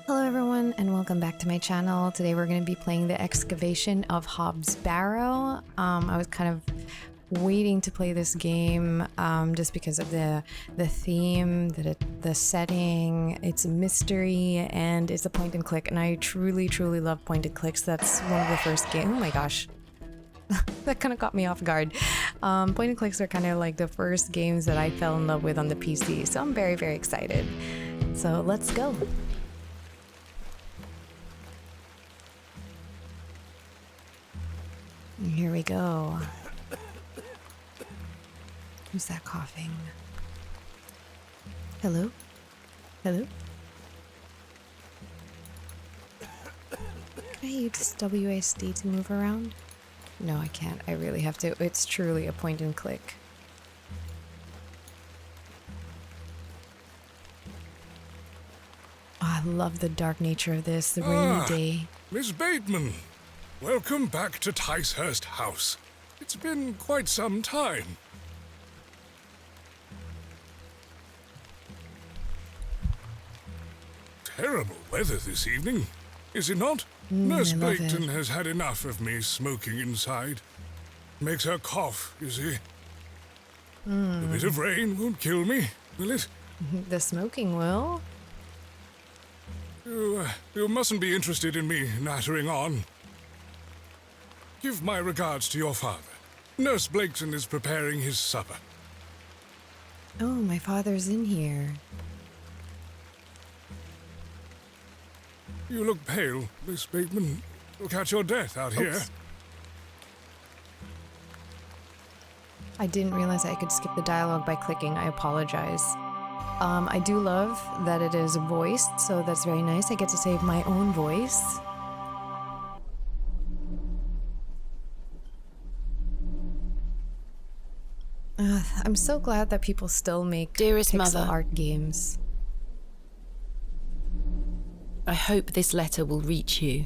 Hello everyone and welcome back to my channel. Today we're going to be playing the Excavation of Hob's Barrow. I was kind of waiting to play this game just because of the theme, the setting. It's a mystery and it's a point and click, and I truly love point and clicks. That's one of the first games. Oh my gosh. That kind of caught me off guard. Point and clicks are kind of like the first games that I fell in love with on the PC, so I'm very excited. So let's go. Here we go. Who's that coughing? Hello? Hello? Can I use WASD to move around? No, I can't. I really have to. It's truly a point and click. Oh, I love the dark nature of this, the rainy day. Miss Bateman, welcome back to Ticehurst House. It's been quite some time. Terrible weather this evening, is it not? Nurse Blaketon has had enough of me smoking inside. Makes her cough, you see. A bit of rain won't kill me, will it? The smoking will. You mustn't be interested in me nattering on. Give my regards to your father. Nurse Blaketon is preparing his supper. Oh, my father's in here. You look pale, Miss Bateman. You'll catch your death out here. I didn't realize I could skip the dialogue by clicking. I apologize. I do love that it is voiced, so that's very nice. I get to save my own voice. I'm so glad that people still make Dearest pixel Mother, art games. I hope this letter will reach you.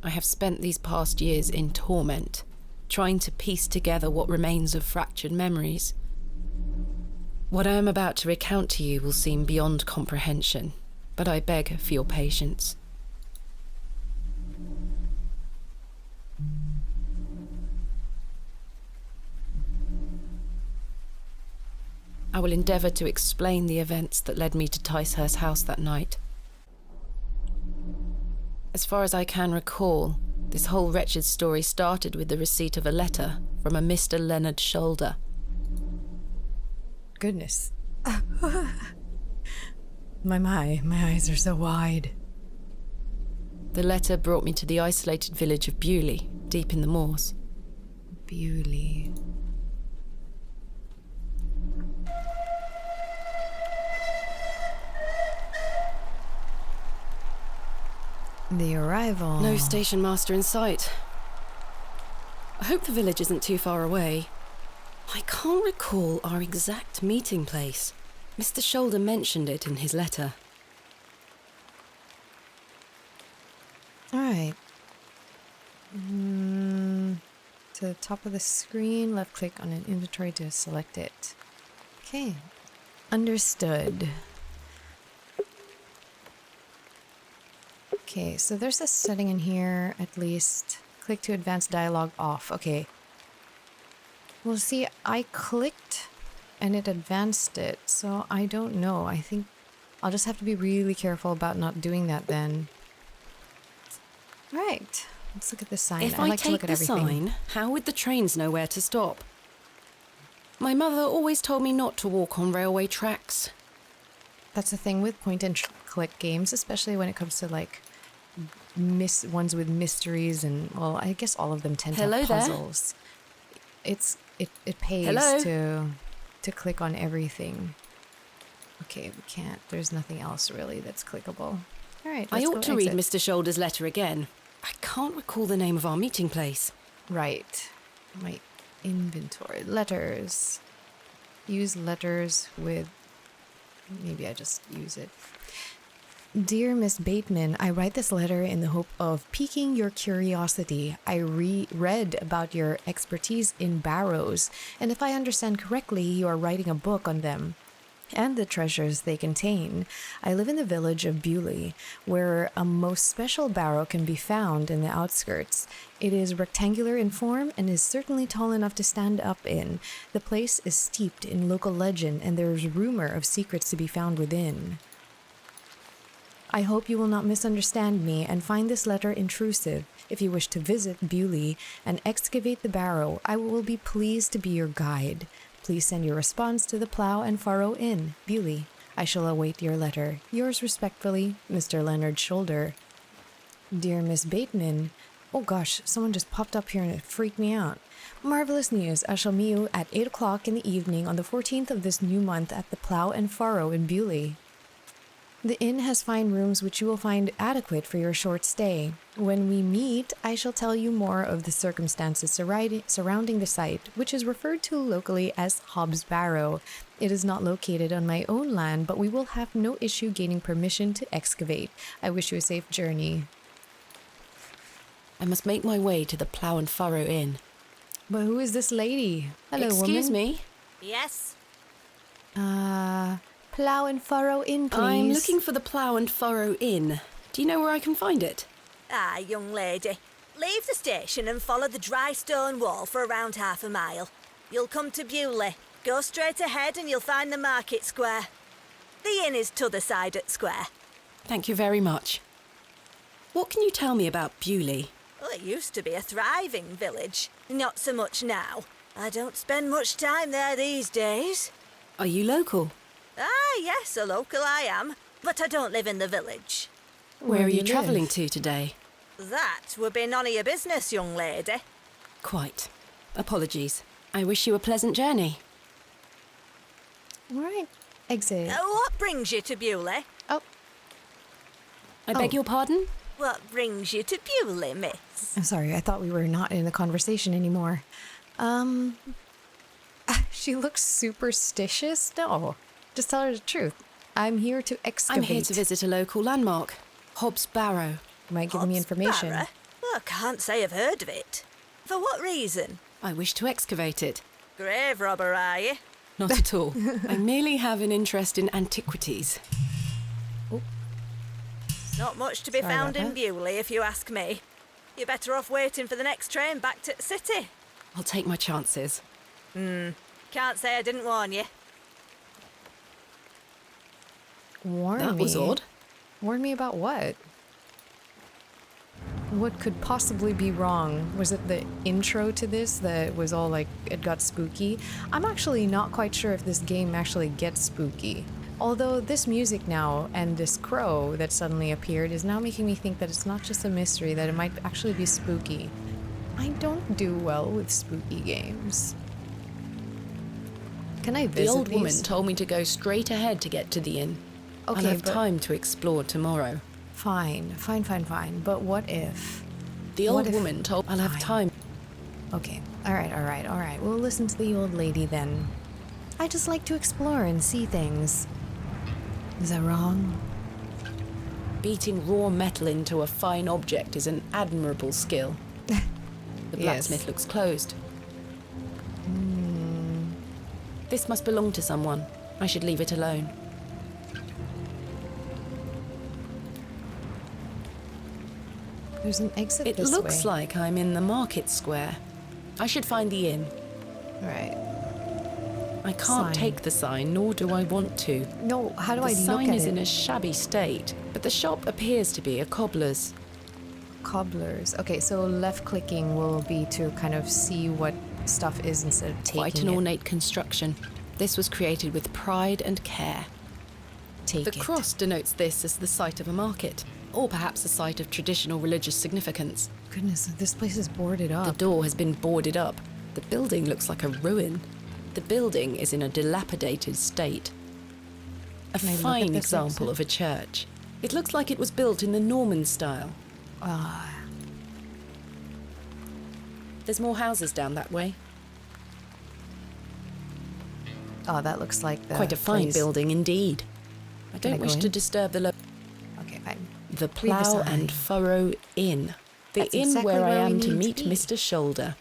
I have spent these past years in torment, trying to piece together what remains of fractured memories. What I am about to recount to you will seem beyond comprehension, but I beg for your patience. I will endeavour to explain the events that led me to Ticehurst House that night. As far as I can recall, this whole wretched story started with the receipt of a letter from a Mr. Leonard Shoulder. Goodness. My eyes are so wide. The letter brought me to the isolated village of Beulah, deep in the moors. Beulah. The arrival. No station master in sight. I hope the village isn't too far away. I can't recall our exact meeting place. Mr. Shoulder mentioned it in his letter. Alright. To the top of the screen, left click on an inventory to select it. Okay. Understood. Okay, so there's a setting in here, at least. Click to advance dialogue off. Okay. Well, see, I clicked and it advanced it, so I don't know. I think I'll just have to be really careful about not doing that then. Right. Let's look at this sign. If I I like to take look at the everything. sign, how would the trains know where to stop? My mother always told me not to walk on railway tracks. That's the thing with point and click games, especially when it comes to like ones with mysteries, and well, I guess all of them tend to have puzzles. It pays to click on everything. Okay, we can't. There's nothing else really that's clickable. All right. I ought to read Mr. Shoulder's letter again. I can't recall the name of our meeting place. Right. My inventory. Letters. Use letters with... Maybe I just use it. Dear Miss Bateman, I write this letter in the hope of piquing your curiosity. I read about your expertise in barrows, and if I understand correctly, you are writing a book on them and the treasures they contain. I live in the village of Beulah, where a most special barrow can be found in the outskirts. It is rectangular in form and is certainly tall enough to stand up in. The place is steeped in local legend, and there is rumor of secrets to be found within. I hope you will not misunderstand me and find this letter intrusive. If you wish to visit Beulah and excavate the barrow, I will be pleased to be your guide. Please send your response to the Plough and Furrow Inn, Beulah. I shall await your letter. Yours respectfully, Mr. Leonard Shoulder. Dear Miss Bateman, oh gosh, someone just popped up here and it freaked me out. Marvelous news. I shall meet you at 8 o'clock in the evening on the 14th of this new month at the Plough and Furrow in Beulah. The inn has fine rooms which you will find adequate for your short stay. When we meet, I shall tell you more of the circumstances surrounding the site, which is referred to locally as Hob's Barrow. It is not located on my own land, but we will have no issue gaining permission to excavate. I wish you a safe journey. I must make my way to the Plough and Furrow Inn. But who is this lady? Hello, Excuse woman. me? Yes? Plough and Furrow Inn, please. I'm looking for the Plough and Furrow Inn. Do you know where I can find it? Ah, young lady. Leave the station and follow the dry stone wall for around half a mile. You'll come to Beulah. Go straight ahead and you'll find the market square. The inn is t'other side at square. Thank you very much. What can you tell me about Beulah? Well, it used to be a thriving village. Not so much now. I don't spend much time there these days. Are you local? Ah, yes, a local I am. But I don't live in the village. Where are do you you travelling live? to today? That would be none of your business, young lady. Quite. Apologies. I wish you a pleasant journey. All right. Exit. What brings you to Beulah? Oh, I beg your pardon? What brings you to Beulah, miss? I'm sorry. I thought we were not in the conversation anymore. She looks superstitious. No, just tell her the truth. I'm here to excavate. I'm here to visit a local landmark, Hob's Barrow. You might give me Hobbs information. Barrow? Well, I can't say I've heard of it. For what reason? I wish to excavate it. Grave robber, are you? Not at all. I merely have an interest in antiquities. Not much to be Sorry found about in that. Beulah, if you ask me. You're better off waiting for the next train back to the city. I'll take my chances. Can't say I didn't warn you. Warn That me. was odd. Warn me about what? What could possibly be wrong? Was it the intro to this that was all like, it got spooky? I'm actually not quite sure if this game actually gets spooky. Although this music now and this crow that suddenly appeared is now making me think that it's not just a mystery, that it might actually be spooky. I don't do well with spooky games. Can I visit The old woman these? told me to go straight ahead to get to the inn. Okay, I'll have but- time to explore tomorrow. Fine. But what if? The What old if- woman told I'll have Fine. time. Okay. All right. We'll listen to the old lady then. I just like to explore and see things. Is that wrong? Beating raw metal into a fine object is an admirable skill. The blacksmith looks closed. This must belong to someone. I should leave it alone. There's an exit It this looks way. like I'm in the market square. I should find the inn. All right. I can't Sign. take the sign, nor do I want to. No, how do The I look sign at is it? in a shabby state, but the shop appears to be a cobbler's. Cobblers. Okay, so left clicking will be to kind of see what stuff is instead of taking Quite an it. ornate construction. This was created with pride and care. Take The it. cross denotes this as the site of a market, or perhaps a site of traditional religious significance. Goodness, this place is boarded The up. door has been boarded up. The building looks like a ruin. The building is in a dilapidated state. A Can I look at fine this example of a church. It looks like it was built in the Norman style. Ah, There's more houses down that way. oh, that looks like the Quite a fine place. building indeed. I Can I don't go wish to in? disturb the Okay. The Plough and Furrow Inn. The That's inn exactly where I where we am to need meet to be. Mr. Shoulder.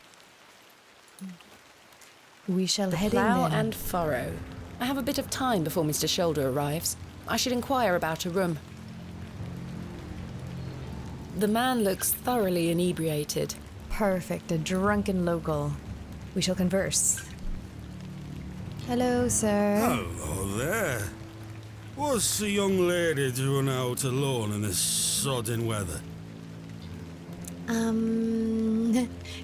We shall The head in Plough then. and Furrow. I have a bit of time before Mr. Shoulder arrives. I should inquire about a room. The man looks thoroughly inebriated. Perfect, a drunken local. We shall converse. Hello, sir. Hello there. What's the young lady doing out alone in this sodding weather?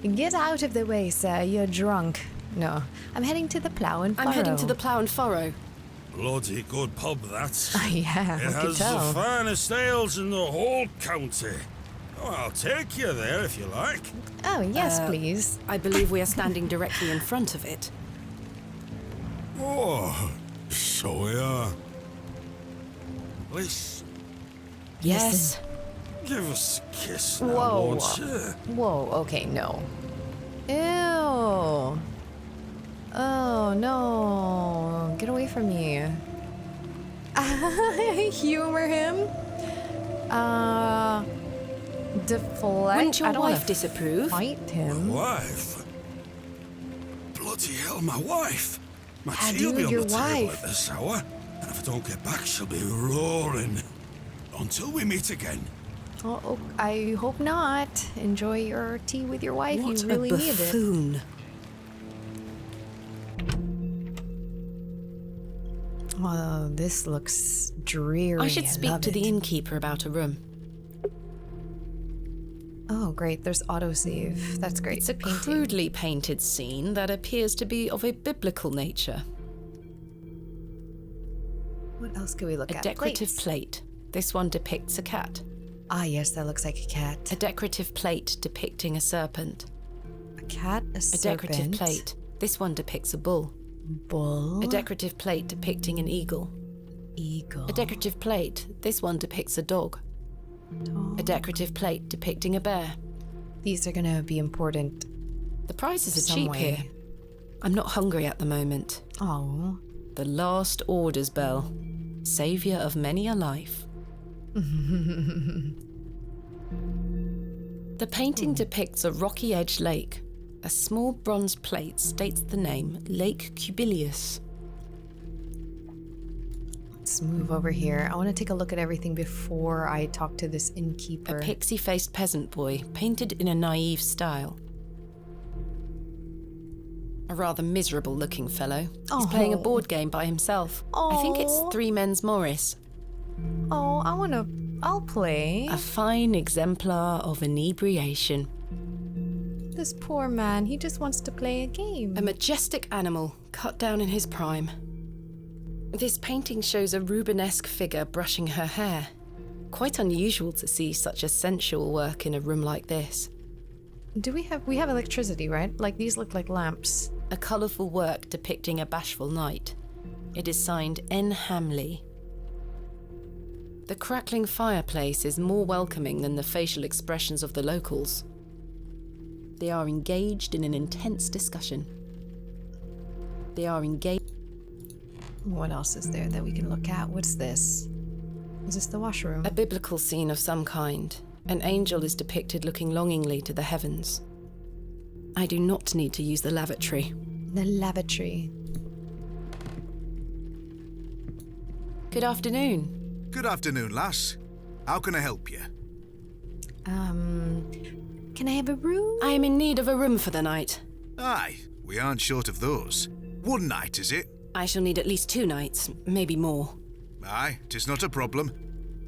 Get out of the way, sir. You're drunk. No, I'm heading to the Plough and Furrow. I'm heading to the Plough and Furrow. Bloody good pub, that. Yeah, It I could has tell. the finest ales in the whole county. Oh, I'll take you there if you like. Oh, yes, please. I believe we are standing directly in front of it. Oh, so we are. Listen, Yes. give us a kiss now, Whoa. won't you? Whoa, okay, no. Ew. Oh, no. Get away from me. Humor him. Deflect. Wouldn't your I don't wanna wife disapprove? Fight him. Wife? Bloody hell, my wife. My Ah, tea will be dude, on your the table wife. at this hour. And if I don't get back, she'll be roaring. Until we meet again. Oh, I hope not. Enjoy your tea with your wife. What You really a need it. buffoon. Oh, this looks dreary. I should speak love to the it. innkeeper about a room. Oh, great. There's autosave. That's great. It's a crudely painted scene that appears to be of a biblical nature. What else can we look A at? decorative Plates. plate. This one depicts a cat. Ah, yes, that looks like a cat. A decorative plate depicting a serpent. A cat, a A serpent. decorative plate. This one depicts a bull. Bull. A decorative plate depicting an eagle. Eagle. A decorative plate. This one depicts a dog. A decorative plate depicting a bear. These are gonna be important. The prices are Some cheap way. here. I'm not hungry at the moment. Oh. The last orders bell. Saviour of many a life. The painting depicts a rocky-edged lake. A small bronze plate states the name Lake Cubilius. Let's move over here. I want to take a look at everything before I talk to this innkeeper. A pixie-faced peasant boy, painted in a naive style. A rather miserable-looking fellow. He's playing a Oh. board game by himself. I think it's Oh. Three Men's Morris. Oh, I'll play. A fine exemplar of inebriation. This poor man, he just wants to play a game. A majestic animal, cut down in his prime. This painting shows a Rubenesque figure brushing her hair. Quite unusual to see such a sensual work in a room like this. Do we have electricity, right? Like these look like lamps. A colourful work depicting a bashful knight. It is signed N. Hamley. The crackling fireplace is more welcoming than the facial expressions of the locals. They are engaged in an intense discussion. They are engaged. What else is there that we can look at? What's this? Is this the washroom? A biblical scene of some kind. An angel is depicted looking longingly to the heavens. I do not need to use the lavatory. The lavatory. Good afternoon. Good afternoon, lass. How can I help you? Can I have a room? I am in need of a room for the night. Aye, we aren't short of those. One night, is it? I shall need at least 2 nights, maybe more. Aye, 'tis not a problem.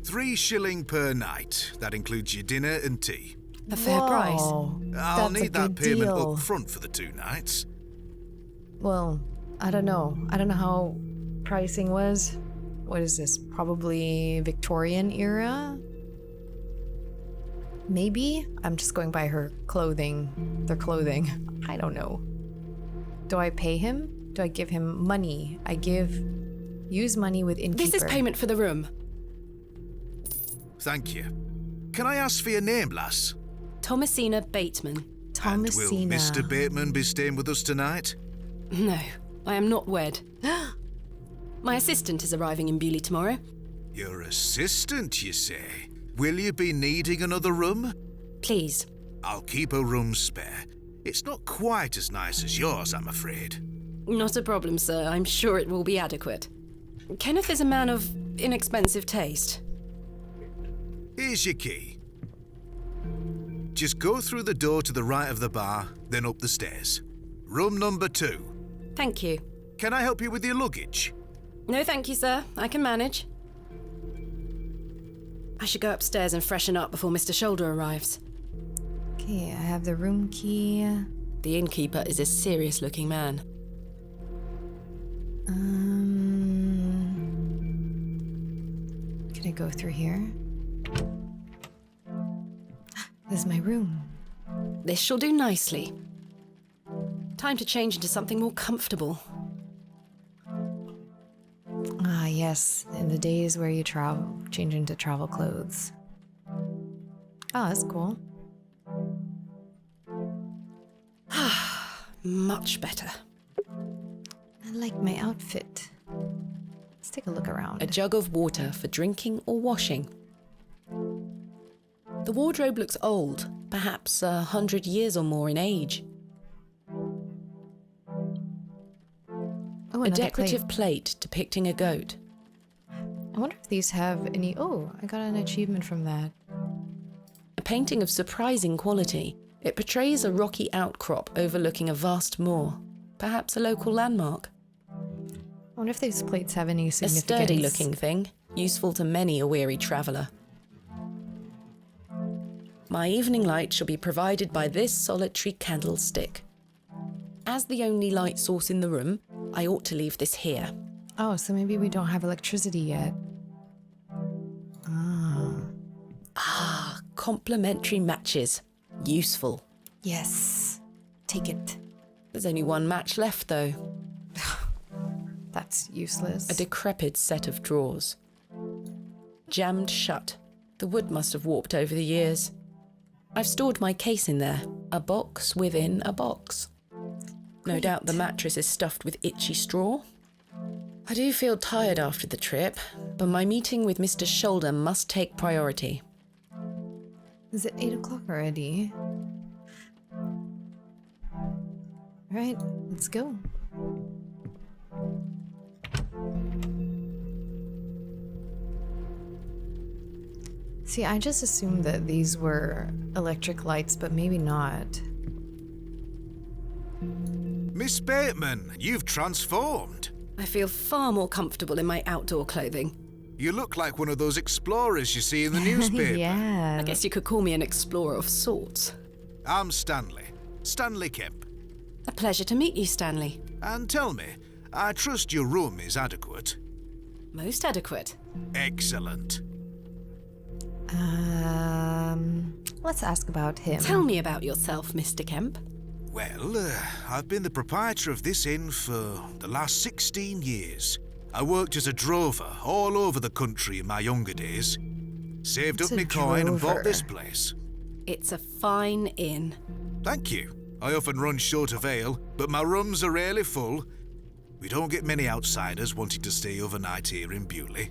3 shilling per night. That includes your dinner and tea. A fair price. Whoa, I'll that's a need that good payment deal. up front for the 2 nights. Well, I don't know. I don't know how pricing was. What is this? Probably Victorian era? Maybe? I'm just going by her clothing. Their clothing. I don't know. Do I pay him? Do I give him money? Use money with innkeeper. This is payment for the room. Thank you. Can I ask for your name, lass? Thomasina Bateman. Thomasina. And will Mr. Bateman be staying with us tonight? No, I am not wed. My assistant is arriving in Beulah tomorrow. Your assistant, you say? Will you be needing another room? Please. I'll keep a room spare. It's not quite as nice as yours, I'm afraid. Not a problem, sir. I'm sure it will be adequate. Kenneth is a man of inexpensive taste. Here's your key. Just go through the door to the right of the bar, then up the stairs. Room number 2. Thank you. Can I help you with your luggage? No, thank you, sir. I can manage. I should go upstairs and freshen up before Mr. Shoulder arrives. Okay, I have the room key. The innkeeper is a serious-looking man. Can I go through here? This is my room. This shall do nicely. Time to change into something more comfortable. Ah, yes, in the days where you change into travel clothes. Oh, that's cool. Much better. I like my outfit. Let's take a look around. A jug of water for drinking or washing. The wardrobe looks old, perhaps 100 years or more in age. Oh, A another decorative plate depicting a goat. I wonder if these have any... Oh, I got an achievement from that. A painting of surprising quality. It portrays a rocky outcrop overlooking a vast moor, perhaps a local landmark. I wonder if these plates have any A significance. sturdy-looking thing, useful to many a weary traveller. My evening light shall be provided by this solitary candlestick. As the only light source in the room, I ought to leave this here. Oh, so maybe we don't have electricity yet. Complementary matches. Useful. Yes. Take it. There's only one match left, though. That's useless. A decrepit set of drawers. Jammed shut. The wood must have warped over the years. I've stored my case in there. A box within a box. No doubt the mattress is stuffed with itchy straw. I do feel tired after the trip, but my meeting with Mr. Shoulder must take priority. Is it 8 o'clock already? Alright, let's go. See, I just assumed that these were electric lights, but maybe not. Miss Bateman, you've transformed. I feel far more comfortable in my outdoor clothing. You look like one of those explorers you see in the newspaper. Yeah. I guess you could call me an explorer of sorts. I'm Stanley. Stanley Kemp. A pleasure to meet you, Stanley. And tell me, I trust your room is adequate. Most adequate. Excellent. Let's ask about him. Tell me about yourself, Mr. Kemp. Well, I've been the proprietor of this inn for the last 16 years. I worked as a drover all over the country in my younger days. Saved up my coin and bought this place. It's a fine inn. Thank you. I often run short of ale, but my rooms are rarely full. We don't get many outsiders wanting to stay overnight here in Beulah.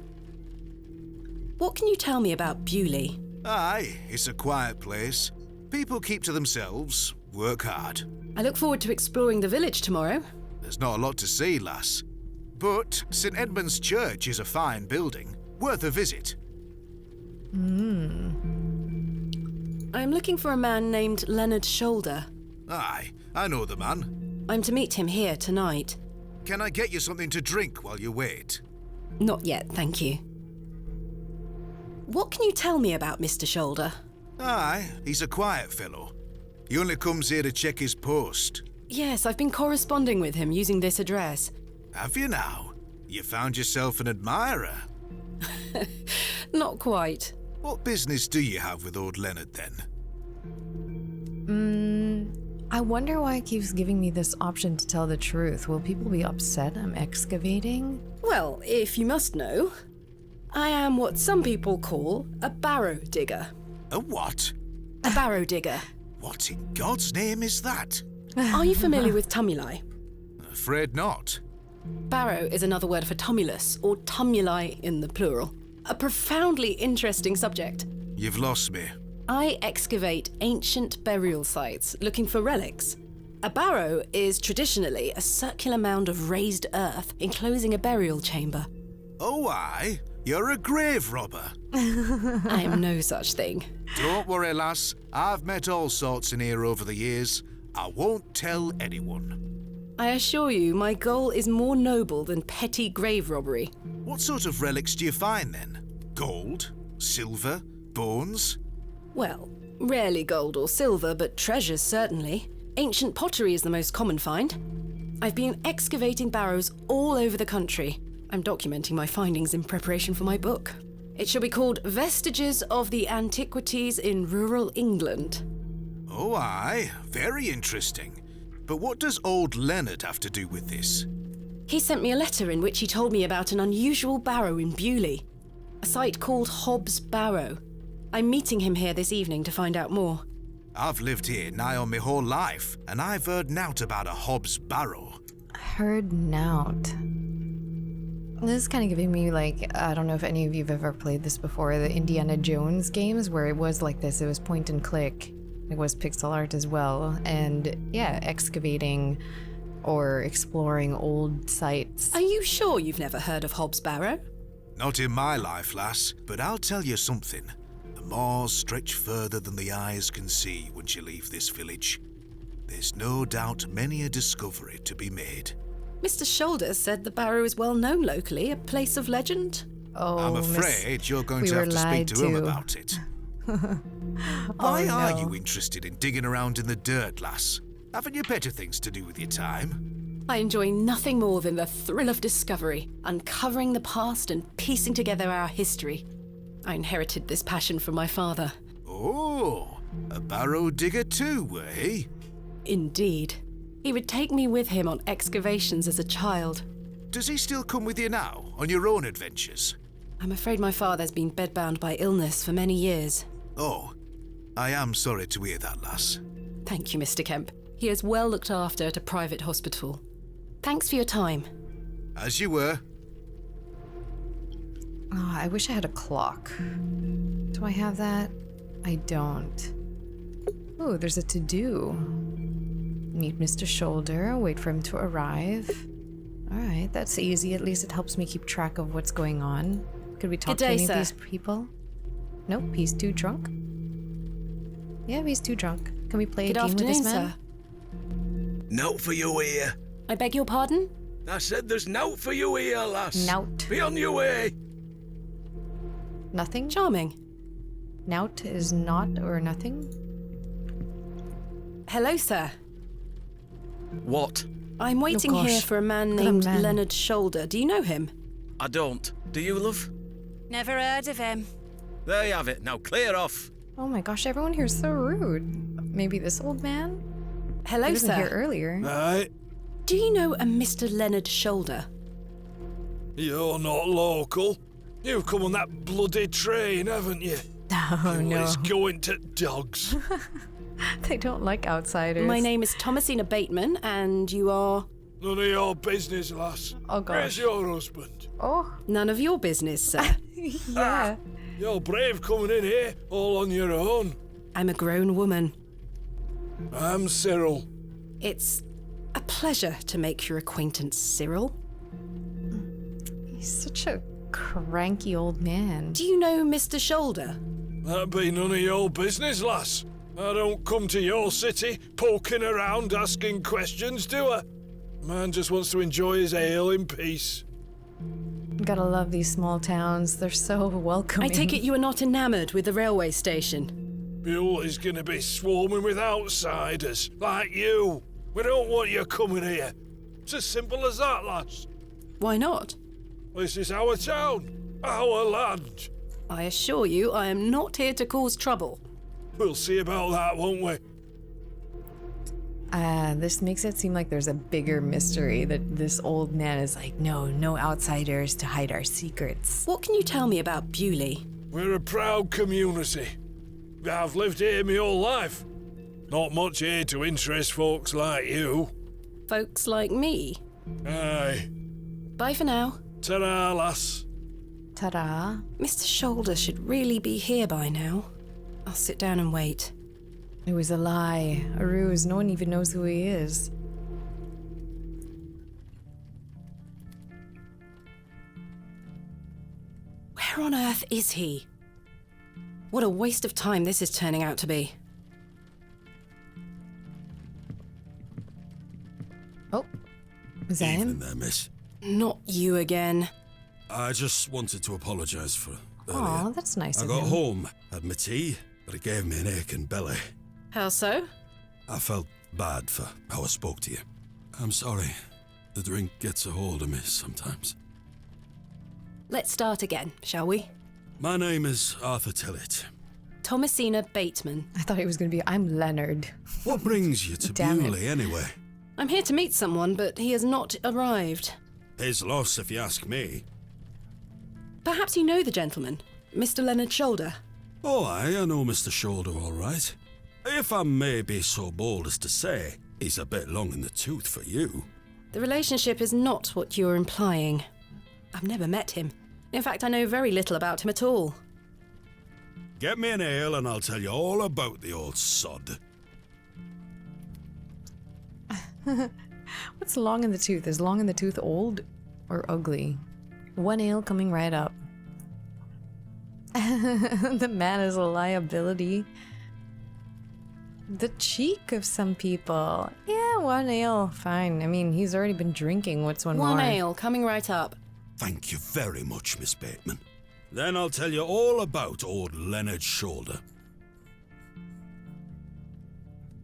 What can you tell me about Beulah? Aye, it's a quiet place. People keep to themselves, work hard. I look forward to exploring the village tomorrow. There's not a lot to see, lass. But St. Edmund's Church is a fine building, worth a visit. I'm looking for a man named Leonard Shoulder. Aye, I know the man. I'm to meet him here tonight. Can I get you something to drink while you wait? Not yet, thank you. What can you tell me about Mr. Shoulder? Aye, he's a quiet fellow. He only comes here to check his post. Yes, I've been corresponding with him using this address. Have you now? You found yourself an admirer. Not quite. What business do you have with old Leonard, then? I wonder why it keeps giving me this option to tell the truth. Will people be upset I'm excavating? Well, if you must know, I am what some people call a barrow digger. A what? A barrow digger. What in God's name is that? Are you familiar with tumuli? Afraid not. Barrow is another word for tumulus, or tumuli in the plural. A profoundly interesting subject. You've lost me. I excavate ancient burial sites looking for relics. A barrow is traditionally a circular mound of raised earth enclosing a burial chamber. Oh, aye? You're a grave robber. I am no such thing. Don't worry, lass. I've met all sorts in here over the years. I won't tell anyone. I assure you, my goal is more noble than petty grave robbery. What sort of relics do you find, then? Gold? Silver? Bones? Well, rarely gold or silver, but treasures certainly. Ancient pottery is the most common find. I've been excavating barrows all over the country. I'm documenting my findings in preparation for my book. It shall be called Vestiges of the Antiquities in Rural England. Oh, aye. Very interesting. But what does old Leonard have to do with this? He sent me a letter in which he told me about an unusual barrow in Beulah, a site called Hob's Barrow. I'm meeting him here this evening to find out more. I've lived here nigh on my whole life, and I've heard nowt about a Hob's Barrow. Heard nout. This is kind of giving me, like, I don't know if any of you have ever played this before, the Indiana Jones games, where it was like this. It was point and click. It was pixel art as well. And yeah, excavating or exploring old sites. Are you sure you've never heard of Hob's Barrow? Not in my life, lass, but I'll tell you something. The moors stretch further than the eyes can see once you leave this village. There's no doubt many a discovery to be made. Mr. Shoulder said the barrow is well known locally, a place of legend. Oh, I'm afraid you're going we to have were to speak lied to him to. about it. Why are no. you interested in digging around in the dirt, lass? Haven't you better things to do with your time? I enjoy nothing more than the thrill of discovery, uncovering the past and piecing together our history. I inherited this passion from my father. Oh, a barrow digger too, eh? Indeed. He would take me with him on excavations as a child. Does he still come with you now, on your own adventures? I'm afraid my father's been bedbound by illness for many years. Oh, I am sorry to hear that, lass. Thank you, Mr. Kemp. He is well looked after at a private hospital. Thanks for your time. As you were. Oh, I wish I had a clock. Do I have that? I don't. Oh, there's a to-do. Meet Mr. Shoulder, wait for him to arrive. Alright, that's easy. At least it helps me keep track of what's going on. Could we talk Good day, to any sir. of these people? Nope, he's too drunk. Yeah, he's too drunk. Can we play Good a game with afternoon, this man? sir. Nout for you here. I beg your pardon? I said there's nout for you here, lass. Nout. Be on your way. Nothing? Charming. Nout is not or nothing? Hello, sir. What? I'm waiting gosh. here for a man Good named man. Leonard Shoulder. Do you know him? I don't. Do you, love? Never heard of him. There you have it. Now clear off. Oh my gosh, everyone here is so rude. Maybe this old man? Hello, He wasn't sir. here earlier. Aye, Do you know a Mr. Leonard Shoulder? you're not local. You've come on that bloody train, haven't you? Oh no, It's going to dogs. they don't like outsiders. My name is Thomasina Bateman, and you are None of your business, lass. Oh Where's gosh. your husband? Oh, none of your business, sir. yeah. You're brave coming in here, all on your own. I'm a grown woman. I'm Cyril. It's a pleasure to make your acquaintance, Cyril. He's such a cranky old man. Do you know Mr. Shoulder? That'd be none of your business, lass. I don't come to your city poking around asking questions, do I? Man just wants to enjoy his ale in peace. Gotta love these small towns. They're so welcoming. I take it you are not enamored with the railway station. Beulah is gonna be swarming with outsiders, like you. We don't want you coming here. It's as simple as that, lass. Why not? This is our town, our land. I assure you, I am not here to cause trouble. We'll see about that, won't we? This makes it seem like there's a bigger mystery that this old man is like, no outsiders to hide our secrets. What can you tell me about Beulah? We're a proud community. I've lived here my whole life. Not much here to interest folks like you. Folks like me. Aye. Bye for now. Ta-ra, lass. Ta-da. Mr. Shoulder should really be here by now. I'll sit down and wait. It was a lie. A ruse. No one even knows who he is. Where on earth is he? What a waste of time this is turning out to be. Oh. Is that Evening him? there, miss. Not you again. I just wanted to apologise for earlier. Aw, that's nice I of got him. home, had my tea, but it gave me an aching belly. How so? I felt bad for how I spoke to you. I'm sorry. The drink gets a hold of me sometimes. Let's start again, shall we? My name is Arthur Tillett. Thomasina Bateman. I thought he was going to be, I'm Leonard. What brings you to Damn it. Beulah anyway? I'm here to meet someone, but he has not arrived. His loss, if you ask me. Perhaps you know the gentleman, Mr. Leonard Shoulder. Oh, I know Mr. Shoulder all right. If I may be so bold as to say, he's a bit long in the tooth for you. The relationship is not what you're implying. I've never met him. In fact, I know very little about him at all. Get me an ale and I'll tell you all about the old sod. What's long in the tooth? Is long in the tooth old or ugly? One ale coming right up. The man is a liability. The cheek of some people. Yeah, one ale, fine. I mean, he's already been drinking. What's one more? One ale coming right up. Thank you very much, Miss Bateman. Then I'll tell you all about old Leonard Shoulder.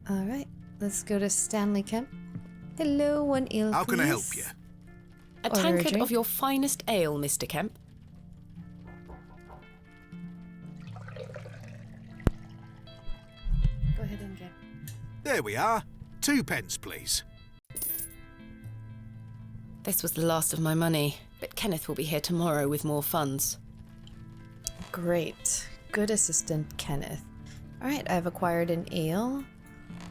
All right, let's go to Stanley Kemp. Hello, one ale, How can I help please. you? A Order a tankard drink? of your finest ale, Mr. Kemp. Go ahead and get. There we are. 2 pence, please. This was the last of my money, but Kenneth will be here tomorrow with more funds. Great. Good assistant, Kenneth. All right, I've acquired an ale.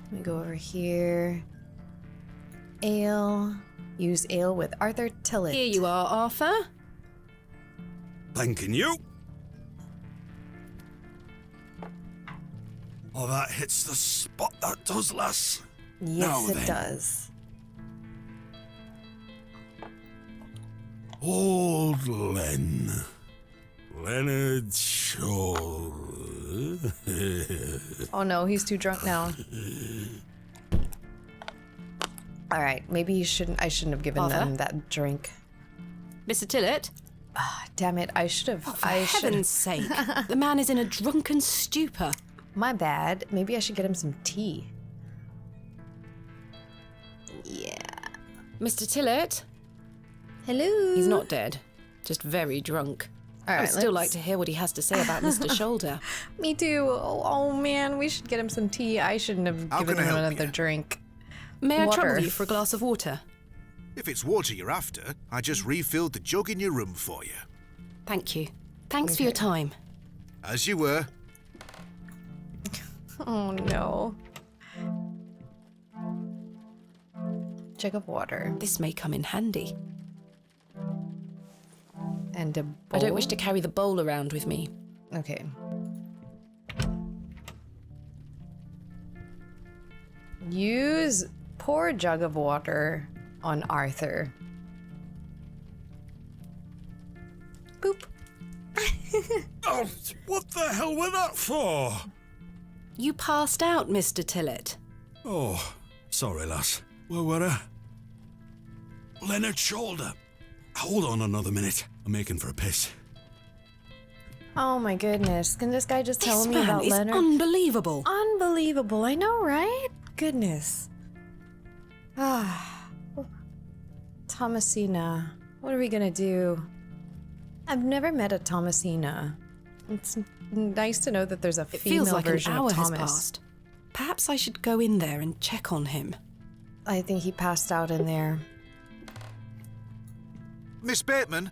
Let me go over here. Ale. Use ale with Arthur Tillett. Here you are, Arthur. Thanking you. Oh, that hits the spot, that does, lass. Yes, Now it then. does. Old Len. Leonard Shoulder. Oh no, he's too drunk now. All right, maybe you shouldn't. I shouldn't have given Arthur? them that drink. Mr. Tillett? Damn it! I should have. For I should. heaven's sake, the man is in a drunken stupor. My bad. Maybe I should get him some tea. Yeah. Mr. Tillett? Hello. He's not dead, just very drunk. All right, I'd still like let's- to hear what he has to say about Mr. Shoulder. Me too. Oh man, we should get him some tea. I shouldn't have How given can I him help another you? drink. May I Water. trouble you for a glass of water? If it's water you're after, I just refilled the jug in your room for you. Thank you. Thanks for your time. As you were. Oh no. Jug of water This may come in handy. and a bowl. I don't wish to carry the bowl around with me. Okay. Pour a jug of water on Arthur. Boop. Oh, what the hell were that for? You passed out, Mr. Tillett. Oh, sorry, lass. Where were I? Leonard Shoulder. Hold on another minute. I'm making for a piss. Oh my goodness. Can this guy just tell This me man about is Leonard? unbelievable. Unbelievable. I know, right? Goodness. Ah. Thomasina. What are we gonna do? I've never met a Thomasina. It's nice to know that there's a It female feels like an version hour of has Thomas. passed. Perhaps I should go in there and check on him. I think he passed out in there. Miss Bateman?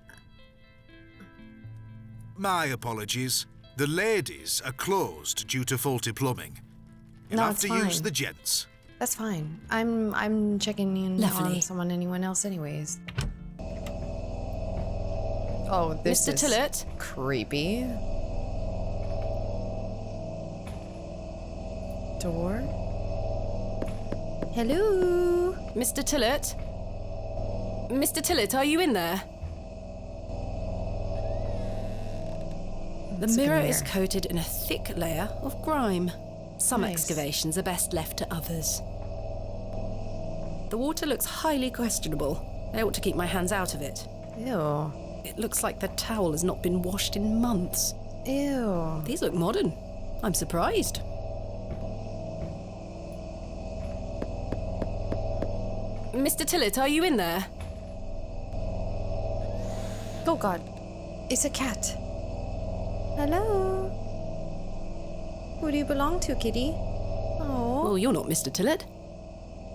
My apologies. The ladies are closed due to faulty plumbing. You'll No, have it's to use fine. the gents. That's fine. anyone else anyways. Oh, this Mr. is Tillett? creepy. Door. Hello? Mr. Tillett? Mr. Tillett, are you in there? The It's a good mirror is mirror. coated in a thick layer of grime. Some Nice. excavations are best left to others. The water looks highly questionable. I ought to keep my hands out of it. Ew. It looks like the towel has not been washed in months. Ew. These look modern. I'm surprised. Mr. Tillett, are you in there? Oh god. It's a cat. Hello? Who do you belong to, kitty? Oh. Well, you're not Mr. Tillett.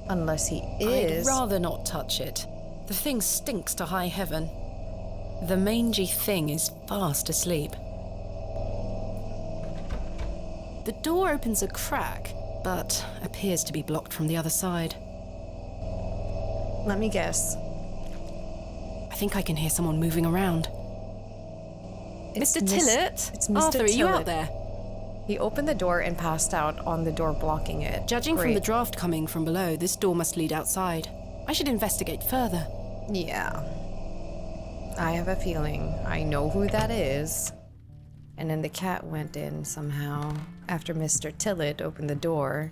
Unless he is. I'd rather not touch it. The thing stinks to high heaven. The mangy thing is fast asleep. The door opens a crack, but appears to be blocked from the other side. Let me guess. I think I can hear someone moving around. It's Mr. Tillett? It's Mr. Arthur, are you Tillett. out there? He opened the door and passed out on the door blocking it. Judging from the Great. draft coming from below, this door must lead outside. I should investigate further. Yeah. I have a feeling I know who that is. And then the cat went in somehow after Mr. Tillett opened the door.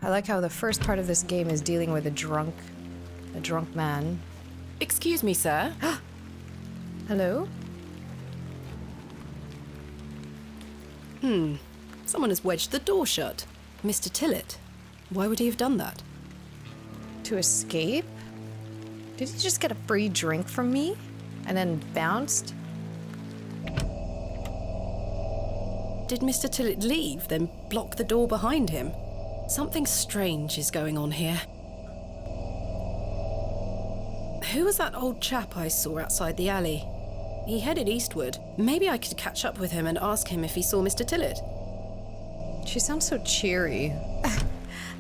I like how the first part of this game is dealing with a drunk man. Excuse me, sir. Hello? Someone has wedged the door shut. Mr. Tillett, why would he have done that? To escape? Did he just get a free drink from me? And then bounced? Did Mr. Tillett leave, then block the door behind him? Something strange is going on here. Who was that old chap I saw outside the alley? He headed eastward. Maybe I could catch up with him and ask him if he saw Mr. Tillett. She sounds so cheery.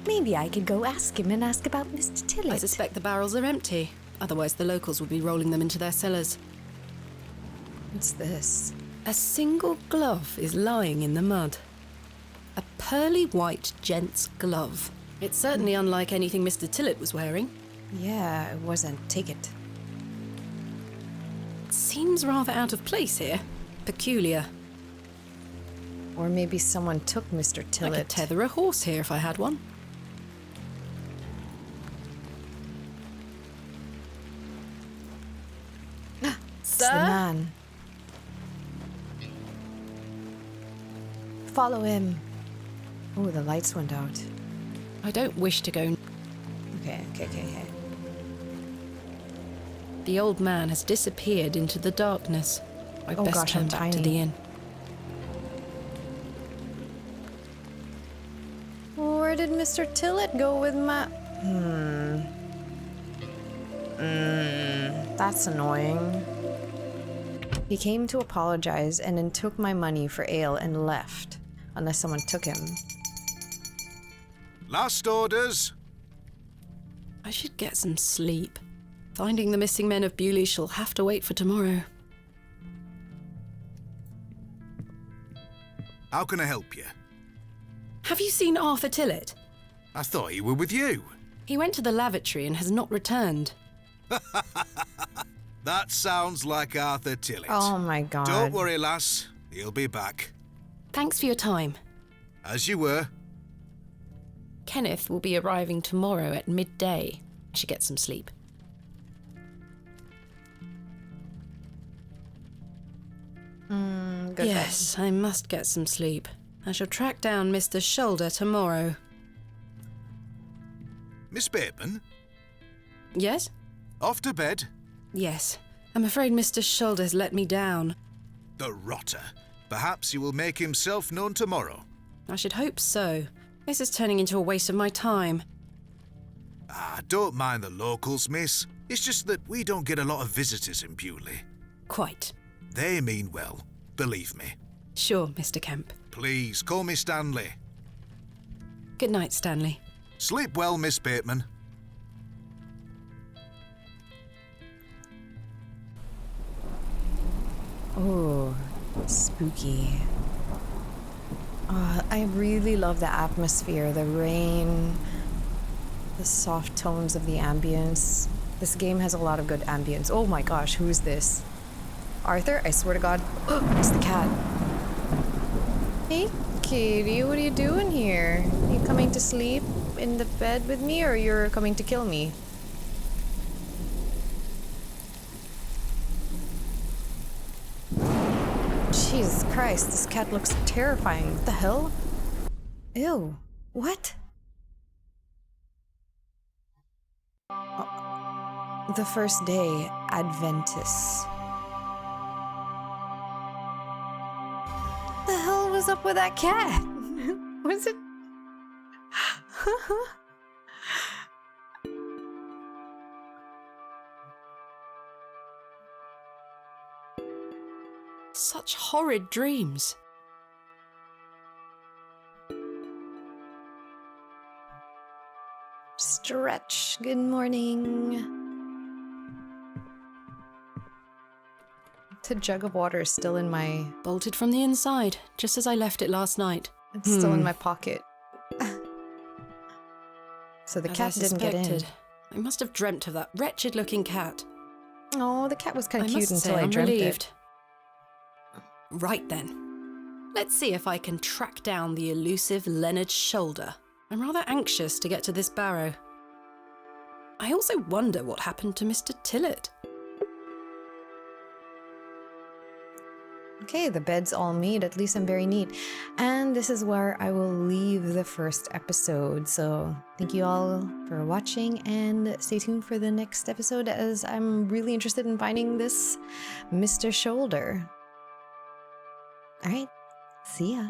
Maybe I could go ask him and ask about Mr. Tillett. I suspect the barrels are empty. Otherwise, the locals would be rolling them into their cellars. What's this? A single glove is lying in the mud. A pearly white gent's glove. It's certainly unlike anything Mr. Tillett was wearing. Yeah, it wasn't. Take it. Seems rather out of place here. Peculiar. Or maybe someone took Mr. I Tillett. could tether a horse here if I had one. It's the man. Follow him. Oh, the lights went out. I don't wish to go. Okay. The old man has disappeared into the darkness. I'd Oh best gosh, turn I'm back to tiny. the inn. Where did Mr. Tillett go with my... That's annoying. He came to apologize and then took my money for ale and left. Unless someone took him. Last orders. I should get some sleep. Finding the missing men of Beulah shall have to wait for tomorrow. How can I help you? Have you seen Arthur Tillett? I thought you were with you. He went to the lavatory and has not returned. That sounds like Arthur Tillett. Oh my god. Don't worry, lass. He'll be back. Thanks for your time. As you were. Kenneth will be arriving tomorrow at midday. I should get some sleep. Good Yes, I must get some sleep. I shall track down Mr. Shoulder tomorrow. Miss Bateman, Yes? off to bed. Yes. I'm afraid Mr. Shoulder has let me down. The rotter. Perhaps he will make himself known tomorrow. I should hope so. This is turning into a waste of my time. Don't mind the locals, miss. It's just that we don't get a lot of visitors in Beulah. Quite. They mean well, believe me. Sure, Mr. Kemp. Please, call me Stanley. Good night, Stanley. Sleep well, Miss Bateman. Oh, spooky. I really love the atmosphere, the rain, the soft tones of the ambience. This game has a lot of good ambience. Oh my gosh, who is this? Arthur? I swear to God. It's the cat. Hey, kitty, what are you doing here? You coming to sleep in the bed with me, or you're coming to kill me? Jesus Christ, this cat looks terrifying. What the hell? Ew. What? The first day, Adventus. The hell was up with that cat? Was it? Such horrid dreams. Stretch. Good morning. The jug of water is still in my... Bolted from the inside, just as I left it last night. It's still in my pocket. So the As cat I didn't get in. suspected, I must have dreamt of that wretched-looking cat. Oh, the cat was kind of I cute must say until I I'm dreamt relieved. it. Right then. Let's see if I can track down the elusive Leonard Shoulder. I'm rather anxious to get to this barrow. I also wonder what happened to Mr. Tillett. Okay, the bed's all made. At least I'm very neat. And this is where I will leave the first episode. So thank you all for watching, and stay tuned for the next episode, as I'm really interested in finding this Mr. Shoulder. All right, see ya.